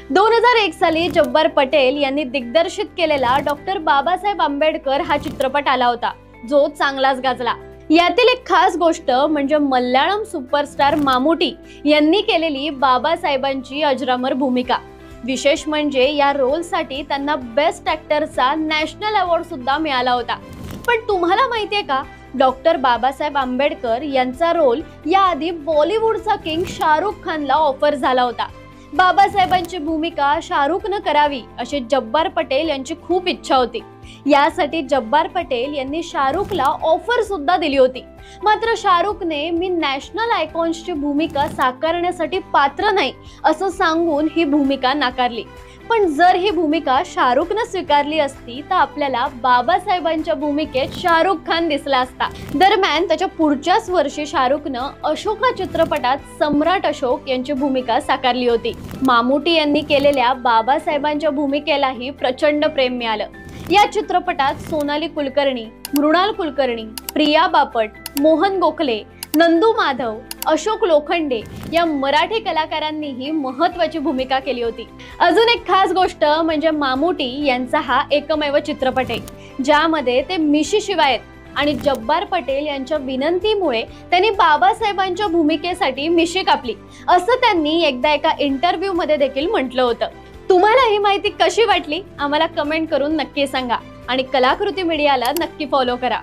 2001 साली जब्बार पटेल यांनी दिग्दर्शित केलेला डॉक्टर बाबासाहेब आंबेडकर हा चित्रपट आला होता, जो चांगलाच गाजला। यातील एक खास गोष्ट म्हणजे मल्याळम सुपरस्टार मामुटी यांनी केलेली बाबासाहेबांची अजरामर भूमिका। विशेष म्हणजे या रोलसाठी त्यांना बेस्ट ॲक्टरचा नॅशनल अवॉर्ड सुद्धा मिळाला होता। पण तुम्हाला माहितीये का, डॉक्टर बाबासाहेब आंबेडकर यांचा रोल याआधी बॉलिवूडचा किंग शाहरुख खानला ऑफर झाला होता। बाबासाहेबांची भूमिका शाहरुखनं करावी अशी जब्बार पटेल यांची खूप इच्छा होती। यासाठी जब्बार पटेल यांनी शाहरुखला ऑफर सुद्धा दिली होती। मात्र शाहरुखने मी नॅशनल आयकॉन्सची भूमिका साकारण्यासाठी पात्र नाही असं सांगून ही भूमिका नाकारली। पण जर ही भूमिका शाहरुखने स्वीकारली असती तर आपल्याला बाबासाहेबांच्या भूमिकेत शाहरुख खान दिसला असता। दरम्यान त्याच्या पुढच्याच वर्षी शाहरुखनं अशोका चित्रपटात सम्राट अशोक यांची भूमिका साकारली होती। मामुटी यांनी केलेल्या बाबासाहेबांच्या भूमिकेलाही प्रचंड प्रेम मिळालं। या चित्रपटात सोनाली कुलकर्णी, मृणाल कुलकर्णी, प्रिया बापट, मोहन गोखले, नंदू माधव, अशोक लोखंडे या मराठी कलाकारांनीही महत्त्वाची भूमिका केली होती। अजून एक खास गोष्ट म्हणजे मामुटी यांचा हा एकमेव चित्रपट आहे ज्यामध्ये ते मिशीशिवाय आहेत आणि जब्बार पटेल यांच्या विनंतीमुळे त्यांनी बाबासाहेबांच्या भूमिकेसाठी मिशी कापली असं त्यांनी एकदा एका इंटरव्ह्यू मध्ये देखील म्हटलं होतं। तुम्हाला ही माहिती कशी वाटली आम्हाला कमेंट करून नक्की सांगा आणि कलाकृती मीडियाला नक्की फॉलो करा।